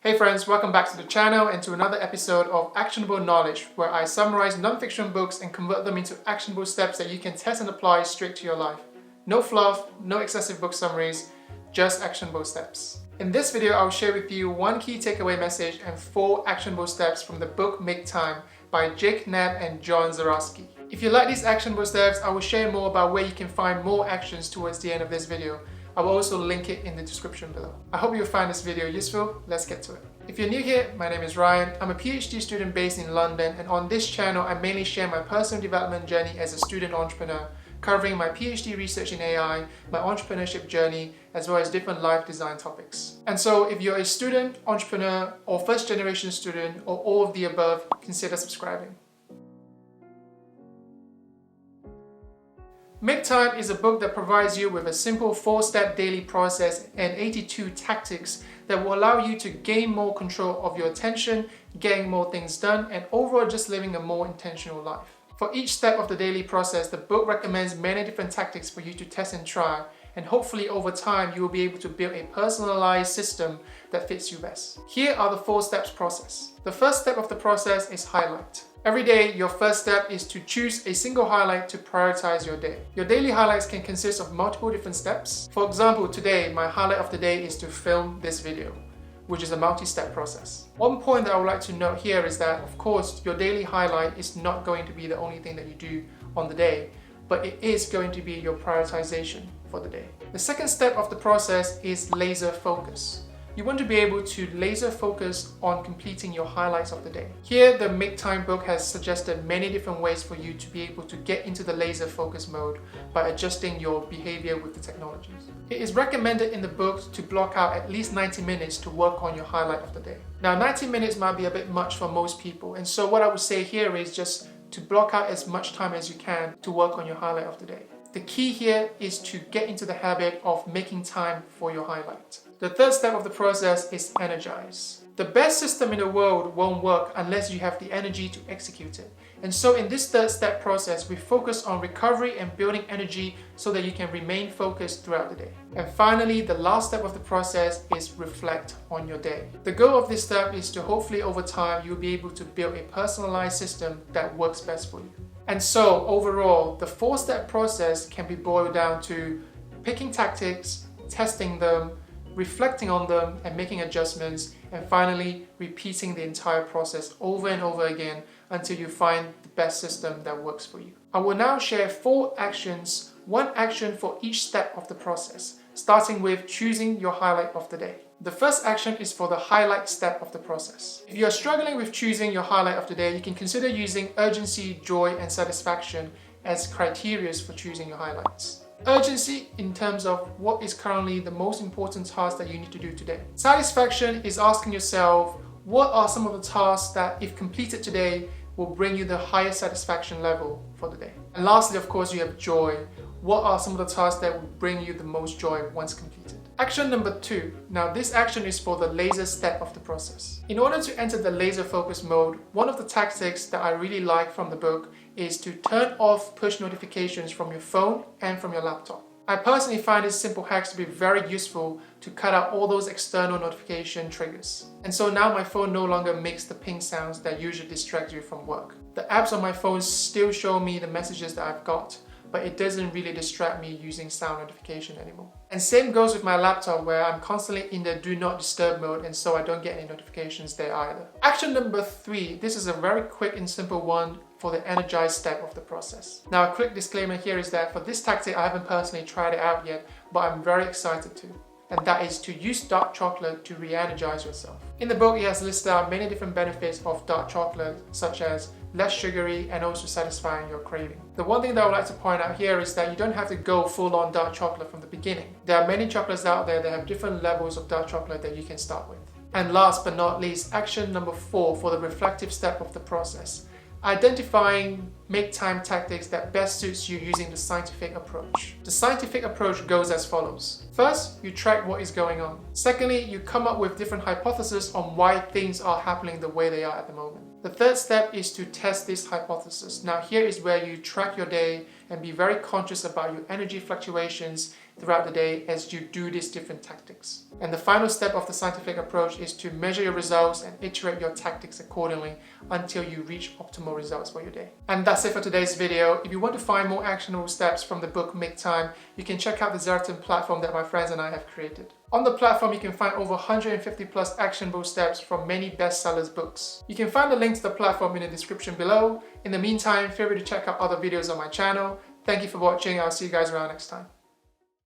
Hey friends, welcome back to the channel and to another episode of Actionable Knowledge, where I summarize non-fiction books and convert them into actionable steps that you can test and apply straight to your life. No fluff, no excessive book summaries, just actionable steps. In this video, I'll share with you one key takeaway message and 4 actionable steps from the book Make Time by Knapp and Zeratsky. If you like these actionable steps, I will share more about where you can find more actions towards the end of this video. I will also link it in the description below. I hope you'll find this video useful. Let's get to it. If you're new here, my name is Ryan. I'm a PhD student based in London, and on this channel, I mainly share my personal development journey as a student entrepreneur, covering my PhD research in AI, my entrepreneurship journey, as well as different life design topics. And so if you're a student, entrepreneur, or first generation student, or all of the above, consider subscribing. Make Time is a book that provides you with a simple 4-step daily process and 82 tactics that will allow you to gain more control of your attention, getting more things done, and overall just living a more intentional life. For each step of the daily process, the book recommends many different tactics for you to test and try, and hopefully over time you will be able to build a personalized system that fits you best. Here are the 4 steps process. The first step of the process is highlight. Every day, your first step is to choose a single highlight to prioritize your day. Your daily highlights can consist of multiple different steps. For example, today, my highlight of the day is to film this video, which is a multi-step process. One point that I would like to note here is that, of course, your daily highlight is not going to be the only thing that you do on the day, but it is going to be your prioritization for the day. The second step of the process is laser focus. You want to be able to laser focus on completing your highlights of the day. Here, the Make Time book has suggested many different ways for you to be able to get into the laser focus mode by adjusting your behavior with the technologies. It is recommended in the book to block out at least 90 minutes to work on your highlight of the day. Now, 90 minutes might be a bit much for most people, and so what I would say here is just to block out as much time as you can to work on your highlight of the day. The key here is to get into the habit of making time for your highlight. The third step of the process is Energise. The best system in the world won't work unless you have the energy to execute it. And so in this third step process, we focus on recovery and building energy so that you can remain focused throughout the day. And finally, the last step of the process is reflect on your day. The goal of this step is to hopefully over time, you'll be able to build a personalized system that works best for you. And so overall, the 4-step process can be boiled down to picking tactics, testing them, reflecting on them and making adjustments, and finally repeating the entire process over and over again until you find the best system that works for you. I will now share 4 actions, 1 action for each step of the process, starting with choosing your highlight of the day. The first action is for the highlight step of the process. If you are struggling with choosing your highlight of the day, you can consider using urgency, joy, and satisfaction as criteria for choosing your highlights. Urgency in terms of what is currently the most important task that you need to do today. Satisfaction is asking yourself, what are some of the tasks that if completed today will bring you the highest satisfaction level for the day? And lastly, of course, you have joy. What are some of the tasks that will bring you the most joy once completed? Action number 2. Now this action is for the laser step of the process. In order to enter the laser focus mode, one of the tactics that I really like from the book is to turn off push notifications from your phone and from your laptop. I personally find these simple hacks to be very useful to cut out all those external notification triggers. And so now my phone no longer makes the ping sounds that usually distract you from work. The apps on my phone still show me the messages that I've got, but it doesn't really distract me using sound notification anymore. And same goes with my laptop, where I'm constantly in the do not disturb mode, and so I don't get any notifications there either. Action number 3. This is a very quick and simple one for the Energize step of the process. Now a quick disclaimer here is that for this tactic, I haven't personally tried it out yet, but I'm very excited to. And that is to use dark chocolate to re-energize yourself. In the book, it has listed out many different benefits of dark chocolate, such as less sugary and also satisfying your craving. The one thing that I would like to point out here is that you don't have to go full-on dark chocolate from the beginning. There are many chocolates out there that have different levels of dark chocolate that you can start with. And last but not least, action number 4 for the reflective step of the process. Identifying make time tactics that best suits you using the scientific approach. The scientific approach goes as follows. First, you track what is going on. Secondly, you come up with different hypotheses on why things are happening the way they are at the moment. The third step is to test this hypothesis. Now here is where you track your day and be very conscious about your energy fluctuations throughout the day as you do these different tactics. And the final step of the scientific approach is to measure your results and iterate your tactics accordingly until you reach optimal results for your day. And that's it for today's video. If you want to find more actionable steps from the book Make Time, you can check out the Zeratsky platform that my friends and I have created. On the platform, you can find over 150 plus actionable steps from many bestsellers books. You can find the link to the platform in the description below. In the meantime, feel free to check out other videos on my channel. Thank you for watching. I'll see you guys around next time.